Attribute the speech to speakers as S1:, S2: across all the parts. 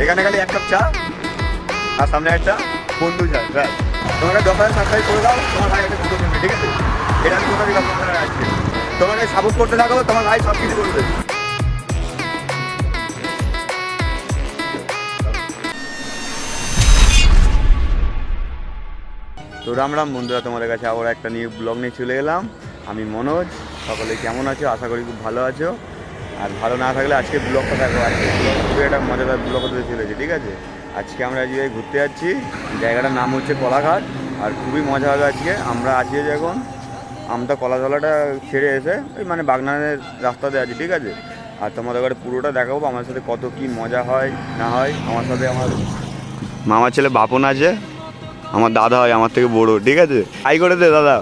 S1: এখানে খালি এক কাপ চা আর সামনে একটা বন্ধু চা, ব্যাস। তোমাকে 10,000 সাবস্ক্রাইব করে দাও, তোমার ভাই একটা দুটো কিনবে, ঠিক আছে? এটা আমি কোথা থেকে আপনারা আসছে, তোমাকে সাপোর্ট করতে থাকো, তোমার ভাই সব কিছু করবে। তো রাম রাম বন্ধুরা, তোমাদের কাছে আবার একটা নিউ ব্লগ নিয়ে চলে এলাম। আমি মনোজ। সকলে কেমন আছো? আশা করি খুব ভালো আছো। আর ভালো না থাকলে আজকে ব্লগটা দেখো, আজকে ব্লগ খুবই একটা মজাদার ব্লগ হতে চলেছে, ঠিক আছে? আজকে আমরা যে ঘুরতে যাচ্ছি, জায়গাটার নাম হচ্ছে কলাঘাট। আর খুবই মজা হবে আজকে। আমরা আছি যখন আমতা কলাতলাটা ছেড়ে এসে ওই মানে বাগনানের রাস্তাতে আছি, ঠিক আছে? আর তোমাদের ঘরে পুরোটা দেখাবো আমার সাথে কত কি মজা হয় না হয়। আমার সাথে আমার মামার ছেলে বাপন আছে, আমার দাদা হয় আমার থেকে বড়, ঠিক আছে? হাই করে দে দাদা।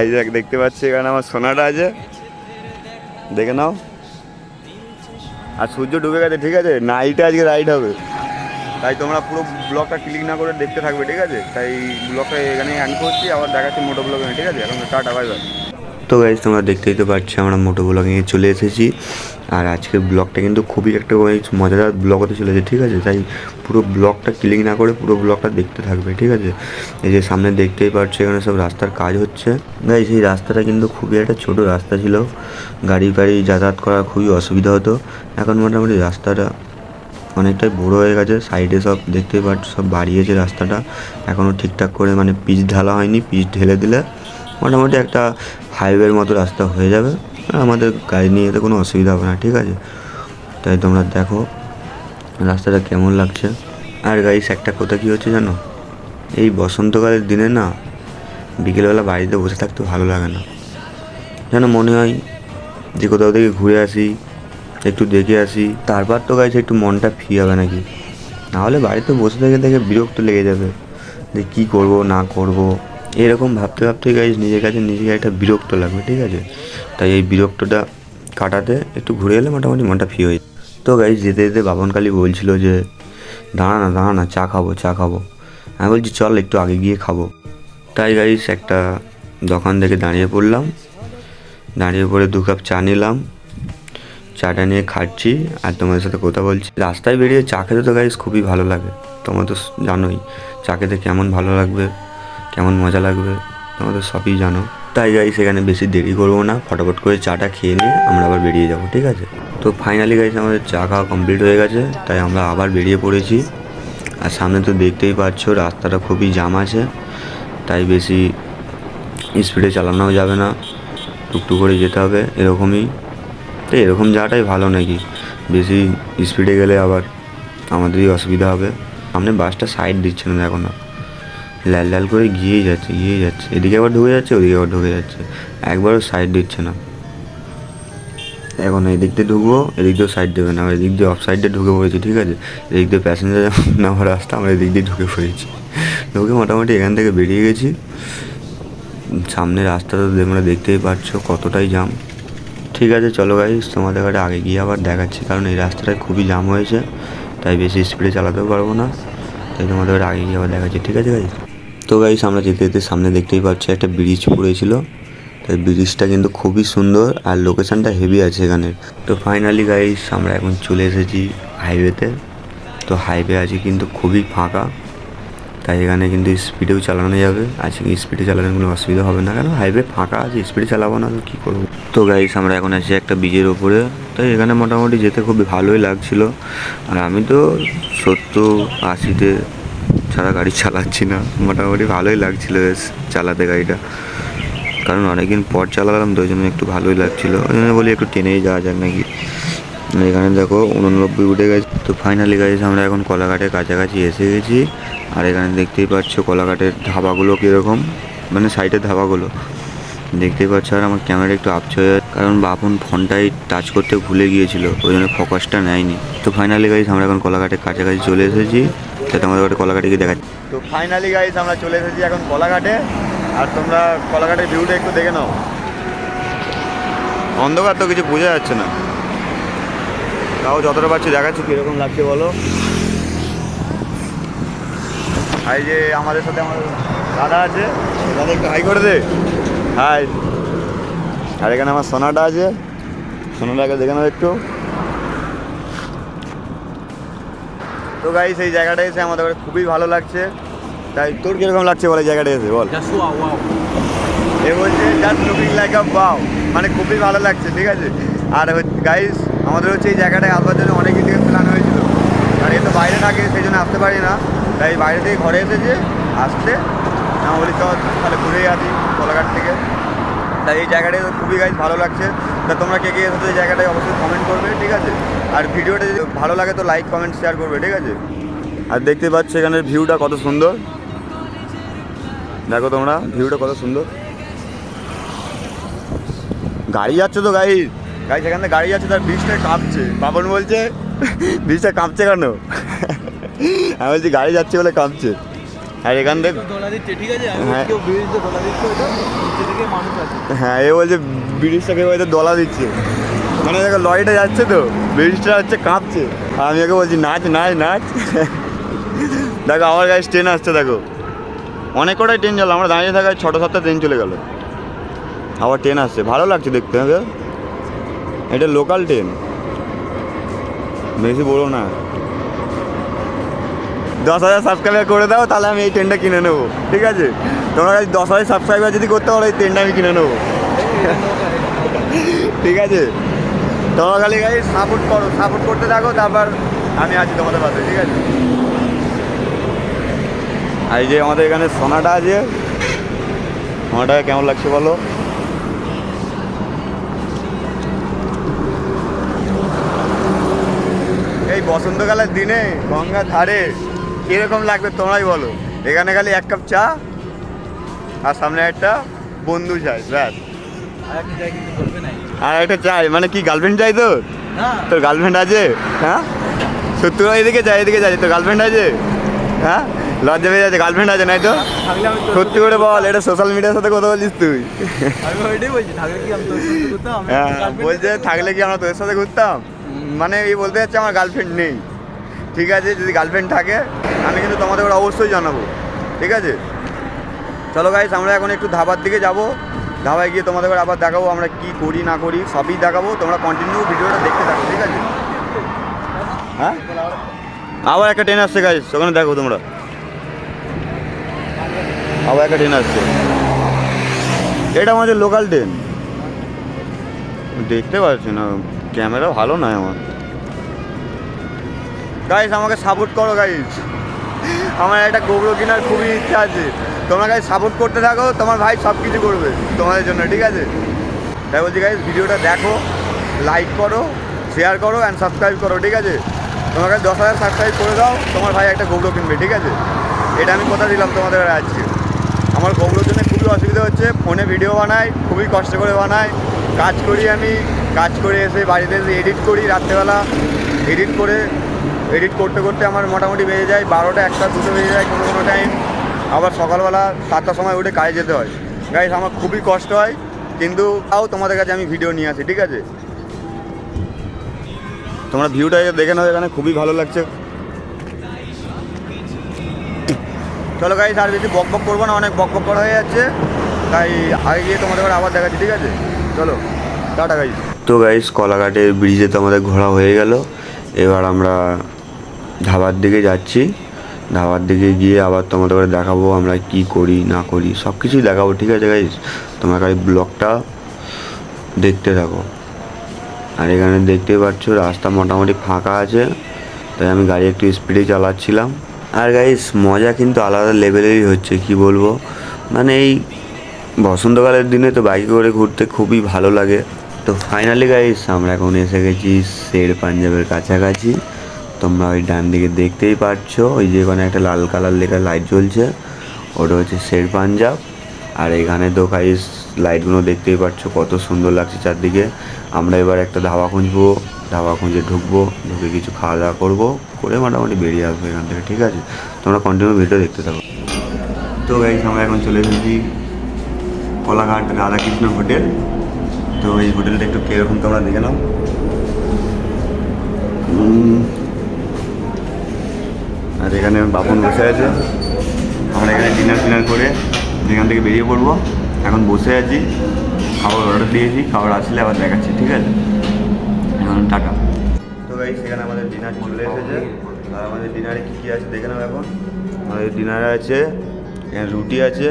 S1: এই দেখ, দেখতে পাচ্ছি এখানে আমার সোনাটা আছে, দেখে নাও। আর সূর্য ডুবে গেছে, ঠিক আছে? নাইটে আজকে রাইড হবে, তাই তোমরা পুরো ব্লগটা ক্লিক না করে দেখতে থাকবে, ঠিক আছে? তাই ব্লগটা এখানে এন্ড করছি, আবার দেখাচ্ছি মোটো ব্লগে, ঠিক আছে? এখন টাটা, বাই বাই। তো গাইজ, তোমরা দেখতেই তো পাচ্ছি আমরা মোটো ব্লগে চলে এসেছি। আর আজকের ব্লগটা কিন্তু খুবই একটা মজাদার ব্লগ হতে চলেছে, ঠিক আছে? তাই পুরো ব্লগটা ক্লিক না করে পুরো ব্লগটা দেখতে থাকবে, ঠিক আছে? এই যে সামনে দেখতেই পাচ্ছি এখানে সব রাস্তার কাজ হচ্ছে। গাইজ, এই রাস্তাটা কিন্তু খুবই একটা ছোট রাস্তা ছিল, গাড়ি ফাড়ি যাতায়াত করা খুবই অসুবিধা হতো। এখন মোটামুটি রাস্তাটা অনেকটাই বড়ো হয়ে গেছে, সাইডে সব দেখতেই পাচ্ছ সব বাড়িয়েছে রাস্তাটা। এখনও ঠিকঠাক করে মানে পিচ ঢালা হয়নি, পিচ ঢেলে দিলে মোটামুটি একটা হাইওয়ের মতো রাস্তা হয়ে যাবে, আমাদের গাড়ি নিয়ে যেতে কোনো অসুবিধা হবে না, ঠিক আছে? তাই তোমরা দেখো রাস্তাটা কেমন লাগছে। আর গাইস, একটা কথা কী হচ্ছে জানো, এই বসন্তকালের দিনে না বিকেলবেলা বাড়িতে বসে থাকতে ভালো লাগে না, যেন মনে হয় যে কোথাও থেকে ঘুরে আসি, একটু দেখে আসি, তারপর তো গাইস একটু মনটা ফ্রি হবে নাকি। নাহলে বাড়িতে বসে থেকে থেকে বিরক্ত লেগে যাবে যে কী করব না করব, এরকম ভাবতে ভাবতে গাইস নিজের কাছে নিজেকে একটা বিরক্ত লাগবে, ঠিক আছে? তাই এই বিরক্তটা কাটাতে একটু ঘুরে এলে মোটামুটি মনটা ফ্রি হয়ে যায়। তো গাইস, যেতে যেতে বাবনকালী বলছিল যে দাঁড়া না চা খাবো। আমি বলছি চল একটু আগে গিয়ে খাবো। তাই গাইস একটা দোকান থেকে দাঁড়িয়ে পড়লাম, দাঁড়িয়ে পড়ে 2 কাপ চা নিলাম, চাটা নিয়ে খাচ্ছি আর তোমাদের সাথে কথা বলছি। রাস্তায় বেরিয়ে চা খেতে তো গাইস খুবই ভালো লাগে, তোমরা তো জানোই চা খেতে কেমন ভালো লাগবে, কেমন মজা লাগবে, তোমরা তো সবই জানো। তাই গাইস এখানে বেশি দেরি করবো না, ফটাফট করে চাটা খেয়ে নিয়ে আমরা আবার বেরিয়ে যাবো, ঠিক আছে? তো ফাইনালি গাইস আমাদের চা খাওয়া কমপ্লিট হয়ে গেছে, তাই আমরা আবার বেরিয়ে পড়েছি। আর সামনে তো দেখতেই পাচ্ছ রাস্তাটা খুবই জ্যাম আছে, তাই বেশি স্পিডে চালানোও যাবে না, টুকটুক করে যেতে হবে এরকমই। তো এরকম যাওয়াটাই ভালো নাকি, বেশি স্পিডে গেলে আবার আমাদেরই অসুবিধা হবে। সামনে বাসটা সাইড দিচ্ছে না, দেখো না, লাল লাল করে গিয়েই যাচ্ছে, এদিকে আবার ঢুকে যাচ্ছে, ওদিকে আবার ঢুকে যাচ্ছে, একবারও সাইড দিচ্ছে না। এখন এদিক দিয়ে ঢুকবো, এদিক দিয়েও সাইড দেবে না, আমরা এদিক দিয়ে অফ সাইডে ঢুকে পড়েছি, ঠিক আছে? এদিক দিয়ে প্যাসেঞ্জার নামার রাস্তা, আমরা এদিক দিয়ে ঢুকে পড়েছি। ঢুকে মোটামুটি এখান থেকে বেরিয়ে গেছি। সামনে রাস্তাটা তোমরা দেখতেই পাচ্ছ কতটাই জ্যাম। ঠিক আছে চলো গাইস, তোমাদের কাছে আগে গিয়ে আবার দেখাচ্ছি, কারণ এই রাস্তাটায় খুবই জ্যাম হয়েছে, তাই বেশি স্পিডে চালাতেও পারবো না, তাই তোমাদের আগে গিয়ে আবার দেখাচ্ছি, ঠিক আছে গাইস? তো গাইস, আমরা যেতে যেতে সামনে দেখতেই পাচ্ছি একটা ব্রিজ পড়েছিল, তাই ব্রিজটা কিন্তু খুবই সুন্দর আর লোকেশানটা হেভি আছে এখানে। তো ফাইনালি গাইস আমরা এখন চলে এসেছি হাইওয়েতে। তো হাইওয়ে আছে কিন্তু খুবই ফাঁকা, তাই এখানে কিন্তু স্পিডেও চালানো যাবে, আজকে স্পিডে চালানোর কোনো অসুবিধা হবে না, কেন হাইওয়ে ফাঁকা আছে, স্পিডে চালাবো না তো কী করবো। তো গাইস আমরা এখন আছি একটা ব্রিজের ওপরে, তাই এখানে মোটামুটি যেতে খুবই ভালোই লাগছিল। আর আমি তো 70-80-তে ছাড়া গাড়ি চালাচ্ছি না, মোটামুটি ভালোই লাগছিলো বেশ চালাতে গাড়িটা, কারণ অনেকদিন পর চালালাম তো ওই জন্য একটু ভালোই লাগছিলো, ওই জন্য বলি একটু টেনেই যাওয়া যাক নাকি। এখানে দেখো 89 উঠে গেছে। তো ফাইনালি গাইস আমরা এখন কলাঘাটের কাছাকাছি এসে গেছি। আর এখানে দেখতেই পাচ্ছ কলাঘাটের ধাবাগুলো কীরকম, মানে সাইডের ধাবাগুলো দেখতেই পাচ্ছ। আর আমার ক্যামেরা একটু আপচ হয়ে যাচ্ছে, কারণ বাপন ফোনটাই টাচ করতে ভুলে গিয়েছিল, ওই জন্য ফোকাসটা নেয়নি। তো ফাইনালি গাইস আমরা এখন কলাঘাটের কাছাকাছি চলে এসেছি, তাই তোমাদের একটা কলাঘাটে গিয়ে দেখাচ্ছি। তো ফাইনালি গাইস আমরা চলে এসেছি এখন কলাঘাটে, আর তোমরা কলাঘাটের ভিউটা একটু দেখে নাও। অন্ধকার তো কিছু বোঝা যাচ্ছে না, তাও যতটা পারছি দেখাচ্ছি কীরকম লাগছে বলো। এই যে আমাদের সাথে আমার দাদা আছে, দাদা একটু হাই করে দে, হাই। আর এখানে আমার সোনাটা আছে, সোনাটাকে দেখে নাও একটু। তো গাইস এই জায়গাটা এসে আমাদের খুবই ভালো লাগছে। তাই তোর কীরকম লাগছে বলে জায়গাটা এসে বল? এ বলছে জাস্ট লুকিং লাইক আ ওয়াও, মানে খুবই ভালো লাগছে, ঠিক আছে। আর গাইস আমাদের হচ্ছে এই জায়গাটায় আসবার জন্য অনেক দিন থেকে প্ল্যান হয়েছিল, আর এ তো বাইরে থাকে সেই জন্য আসতে পারি না, তাই বাইরে থেকে ঘরে এসেছে আসতে। আমি বলি তো তাহলে ঘুরেই আসি কোলাঘাট থেকে। তাই এই জায়গাটায় খুবই গাইস ভালো লাগছে। তা তোমরা কে কে এসেছো এই জায়গাটায় অবশ্যই কমেন্ট করবে, ঠিক আছে। আর ভিডিওটা যদি ভালো লাগে তো লাইক কমেন্ট শেয়ার করবে, ঠিক আছে। আর দেখতে পাচ্ছ এখানের ভিউটা কত সুন্দর, দেখো তোমরা ভিউটা কত সুন্দর। গাড়ি যাচ্ছে তো গাড়ি সেখান থেকে গাড়ি যাচ্ছে, তার ব্রিজটা কাঁপছে। বাবন বলছে ব্রিজটা কাঁপছে কেন? আমি বলছি গাড়ি যাচ্ছে বলে কাঁপছে। আর এখান থেকে হ্যাঁ এ বলছে ব্রিজটাকে হয়তো দোলা দিচ্ছে, মানে দেখো লরিটা যাচ্ছে তো ব্রিজটা হচ্ছে কাঁপছে। আর আমি ওকে বলছি নাচ নাচ নাচ। দেখো আমার গাড়ি ট্রেন আসছে, দেখো অনেক কটাই ট্রেন চলো, আমরা দাঁড়িয়ে থাকায় 6-7টা ট্রেন চলে গেল, আবার ট্রেন আসছে। ভালো লাগছে দেখতে হবে। এটা লোকাল ট্রেন, বেশি বড়ো না। 10,000 সাবস্ক্রাইবার করে দাও তাহলে আমি এই ট্রেনটা কিনে নেবো, ঠিক আছে। তোমরা 10,000 সাবস্ক্রাইবার যদি করতে পারো এই ট্রেনটা আমি কিনে নেবো, ঠিক আছে। তোমরা খালি গাড়ি সাপোর্ট করো, সাপোর্ট করতে থাকো, তারপর আমি আছি তোমাদের পাশে, ঠিক আছে। আর এই যে আমাদের এখানে সোনাটা আছে, সোনাটাকে কেমন লাগছে বলো? এই বসন্তকালের দিনে গঙ্গার ধারে কীরকম লাগবে তোমরাই বলো। এখানে খালি 1 কাপ চা আর সামনে একটা বন্ধু চাই, ব্যাস। আর একটা চাই, মানে কি গার্লফ্রেন্ড চাই তোর? তোর গার্লফ্রেন্ড আছে? হ্যাঁ সত্যি এদিকে যাই, এদিকে যাই, তোর গার্লফ্রেন্ড আছে? হ্যাঁ লজ্জা পেয়ে যাচ্ছে, গার্লফ্রেন্ড আছে নাই তো? সত্যি করে বল, এটা সোশ্যাল মিডিয়ার সাথে কথা বলছিস তুই? হ্যাঁ বলছে থাকলে কি আমরা তোদের সাথে ঘুরতাম, মানে এই বলতে যাচ্ছে আমার গার্লফ্রেন্ড নেই, ঠিক আছে। যদি গার্লফ্রেন্ড থাকে আমি কিন্তু তোমাদের ওরা অবশ্যই জানাবো, ঠিক আছে। চলো গাইস আমরা এখন একটু ধাবার দিকে যাব, ধাবায় গিয়ে তোমাদের আবার দেখাবো আমরা কি করি না করি, সবই দেখাবো। তোমরা কন্টিনিউ ভিডিওটা দেখতে থাকো, ঠিক আছে। হ্যাঁ আবার একটা ট্রেন আসছে গাইস, ওখানে দেখো তোমরা, আবার একটা ট্রেন আসছে। এটা আমাদের লোকাল ট্রেন, দেখতে পাচ্ছি না, ক্যামেরা ভালো নয় আমার। গাইস আমাকে সাপোর্ট করো গাইস, আমার একটা গোবরো কেনার খুবই ইচ্ছা আছে। তোমরা গাইস সাপোর্ট করতে থাকো, তোমার ভাই সব কিছু করবে তোমাদের জন্য, ঠিক আছে। তাই বলছি গাইস ভিডিওটা দেখো, লাইক করো, শেয়ার করো অ্যান্ড সাবস্ক্রাইব করো, ঠিক আছে। তোমার কাছে 10,000 সাবস্ক্রাইব করে দাও, তোমার ভাই একটা গোবরো কিনবে, ঠিক আছে। এটা আমি কথা দিলাম তোমাদের আজকে। আমার গোবরোর জন্য খুবই অসুবিধা হচ্ছে, ফোনে ভিডিও বানাই, খুবই কষ্ট করে বানাই, কাজ করি আমি, কাজ করে এসে বাড়িতে এসে এডিট করি রাত্রেবেলা, এডিট করতে করতে আমার মোটামুটি বেজে যায় 12টা, 1টা, 2টো বেজে যায় কোনো কোনো টাইম। আবার সকালবেলা 7টার সময় উঠে কাজে যেতে হয়। গাইস আমার খুবই কষ্ট হয়, কিন্তু তাও তোমাদের কাছে আমি ভিডিও নিয়ে আসি, ঠিক আছে। তোমরা ভিউটা দেখে নাও, এখানে খুবই ভালো লাগছে। চলো গাইস আর বেশি বক বক করবো না, অনেক বক বক করা হয়ে যাচ্ছে, তাই আগে গিয়ে তোমাদের আবার দেখাচ্ছি, ঠিক আছে। চলো টাটা গাইস। তো গাইস কোলাঘাটের ব্রিজে তো আমাদের ঘোরা হয়ে গেল, এবার আমরা ধাবার দিকে যাচ্ছি। ধাবার দিকে গিয়ে আবার তোমাদের দেখাবো আমরা কি করি না করি, সব কিছুই দেখাবো, ঠিক আছে গাইস। তোমরা গাইস ব্লগটা দেখতে থাকো। আর এখানে দেখতেই পাচ্ছ রাস্তা মোটামুটি ফাঁকা আছে, তাই আমি গাড়ি একটু স্পিডে চালাচ্ছিলাম। আর গাইস মজা কিন্তু আলাদা লেভেলেরই হচ্ছে, কি বলবো, মানে এই বসন্তকালের দিনে তো বাইকে করে ঘুরতে খুবই ভালো লাগে। তো ফাইনালি গাইস আমরা এখন এসে গেছি শের পাঞ্জাবের কাছাকাছি। তোমরা ওই ডান দিকে দেখতেই পাচ্ছ, ওই যে ওখানে একটা লাল কালার লেখা লাইট জ্বলছে, ওটা হচ্ছে শের পাঞ্জাব। আর এখানে তো গাইস লাইটগুলো দেখতেই পাচ্ছ কত সুন্দর লাগছে চারদিকে। আমরা এবার একটা ধাবা খুঁজবো, ধাবা খুঁজে ঢুকবো, ঢুকে কিছু খাওয়া দাওয়া করবো, করে মোটামুটি বেরিয়ে আসবো এখান থেকে, ঠিক আছে। তোমরা কন্টিনিউ ভিডিও দেখতে থাকো। তো গাইস আমরা এখন চলে এসেছি কোলাঘাট রাধাকৃষ্ণ হোটেল। তো এই হোটেলটা একটু কীরকম তোমরা দেখে নাও। আর এখানে বাপন বসে আছে, আমরা এখানে ডিনার করে এখান থেকে বেরিয়ে পড়বো। এখন বসে আছি, খাবার অর্ডার দিয়েছি, খাবার আসলে আবার দেখাচ্ছি, ঠিক আছে। এখন টাটা। তো গাইস সেখানে আমাদের ডিনার চলে এসেছে, আর আমাদের ডিনারে কী কী আছে দেখে নেব এখন। আমাদের ডিনারে আছে এখানে রুটি আছে,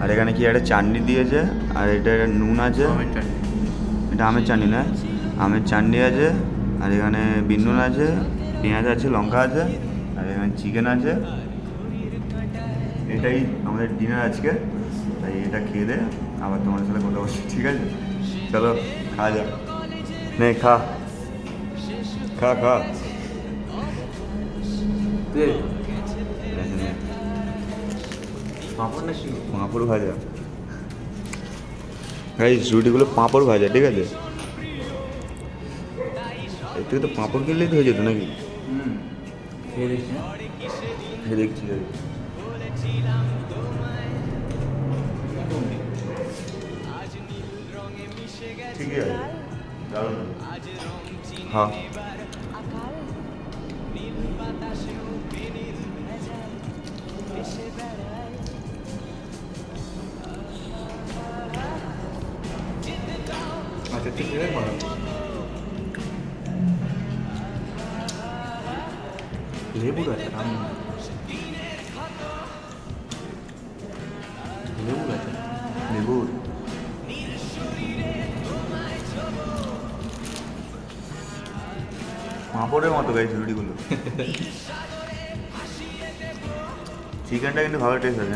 S1: আর এখানে কি একটা চাটনি দিয়েছে, আর এটা নুন আছে, এটা আমের চাটনি না, আমের চাটনি আছে, আর এখানে বিন নুন আছে, পেঁয়াজ আছে, লঙ্কা আছে, আর এখানে চিকেন আছে। এটাই আমাদের ডিনার আজকে। তাই এটা খেয়ে দে, আবার তোমাদের সাথে কথা বলছি, ঠিক আছে? চলো খাওয়া যাক। নে খা খা খা। পাঁপড় ভাজা গাইস, রুটিগুলো পাঁপড় ভাজা, ঠিক আছে? এর থেকে তো পাঁপড় কিনলেই তো হয়ে যেত নাকি? খেয়ে দেখছি ঠিক আছে, দারুণ। হ্যাঁ আচ্ছা ঠিক আছে, লেবুর আছে, লেবুর আছে, লেবুর পাঁপড়ের মতো গাইছে রুটিগুলো। চিকেনটা কিন্তু ভালো টেস্ট আছে।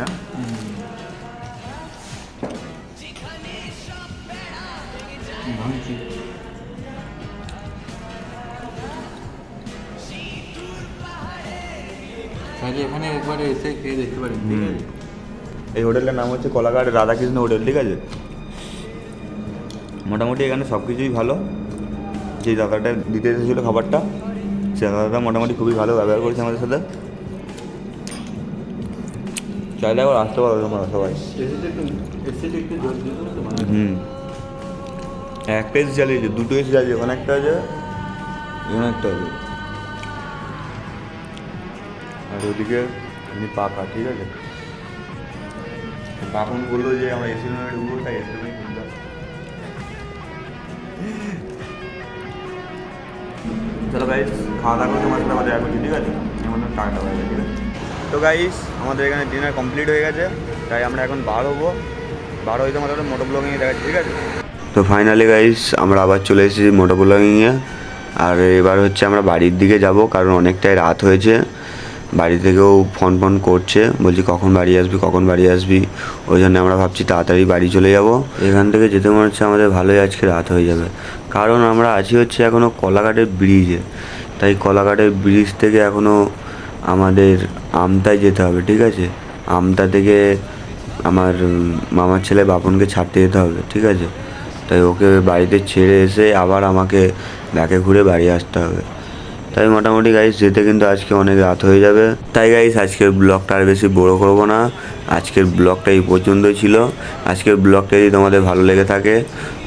S1: হ্যাঁ
S2: এখানে একবারে এসে খেয়ে দেখতে পারেন।
S1: এই হোটেলটার নাম হচ্ছে কোলাঘাট রাধাকৃষ্ণ হোটেল, ঠিক আছে? মোটামুটি এখানে সব কিছুই ভালো। যে দাদাটা দিতে এসেছিলো খাবারটা, সে দাদাটা মোটামুটি খুবই ভালো ব্যবহার করেছে আমাদের সাথে। চাইলে আবার আসতে পারো তোমরা সবাই। একটা এসে চালিয়েছে, দুটো এসে চালিয়েছে, ওখানে একটা আছে, এখানে একটা আছে, আর ওদিকে এমনি পাকা, ঠিক আছে? বাপন বললো যে আমরা এসি রুমে ঢুকবো, তাই এসি রুমেই ঢুকলাম। চলো গাইস, খাওয়া দাওয়া করে তোমার সাথে আবার দেখা করছি, ঠিক আছে? আমাদের টাকাটা হয়ে গেছে, ঠিক আছে? তো গাইস, আমাদের এখানে ডিনার কমপ্লিট হয়ে গেছে, তাই আমরা এখন বার হবো। বার হইতে আমাদের মোটো ব্লগিংয়ে দেখাচ্ছি, ঠিক আছে? তো ফাইনালি গাইস, আমরা আবার চলে এসেছি মোটো ব্লগিংয়ে। আর এবার হচ্ছে আমরা বাড়ির দিকে যাব, কারণ অনেকটাই রাত হয়েছে। বাড়ি থেকেও ফোন করছে, বলছি কখন বাড়ি আসবি, কখন বাড়ি আসবি। ওই জন্য আমরা ভাবছি তাড়াতাড়ি বাড়ি চলে যাব। এখান থেকে যেতে মনে হচ্ছে আমাদের ভালোই আজকে রাত হয়ে যাবে, কারণ আমরা আছি হচ্ছে এখনও কোলাঘাটের ব্রিজে। তাই কোলাঘাটের ব্রিজ থেকে এখনও আমাদের আমতায় যেতে হবে, ঠিক আছে? আমতা থেকে আমার মামার ছেলে বাপনকে ছাড়তে যেতে হবে, ঠিক আছে? তাই ওকে বাড়িতে ছেড়ে এসে আবার আমাকে ব্যাকে ঘুরে বাড়ি আসতে হবে। তাই মোটামুটি গাইস যেতে কিন্তু আজকে অনেক রাত হয়ে যাবে। তাই গাইস আজকের ব্লগটা আর বেশি বড় করবো না। আজকের ব্লগটা এই পর্যন্তই ছিল। আজকের ব্লগটা যদি তোমাদের ভালো লেগে থাকে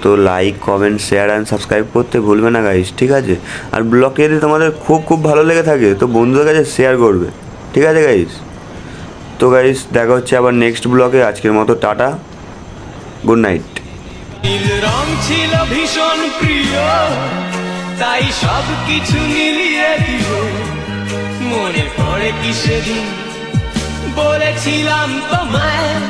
S1: তো like, comment, share and subscribe করতে ভুলবে না গাইস, ঠিক আছে? আর ব্লগটা যদি তোমাদের খুব ভালো লেগে থাকে তো বন্ধুদের কাছে শেয়ার করবে, ঠিক আছে গাইস? তো গাইস দেখা হচ্ছে আবার নেক্সট ব্লগে। আজকের মতো টাটা, গুড নাইট।
S3: নীল রং ছিল ভীষণ প্রিয়, তাই সব কিছু মিলিয়ে দিল। মনে পড়ে কি সেদিন বলেছিলাম তোমায়।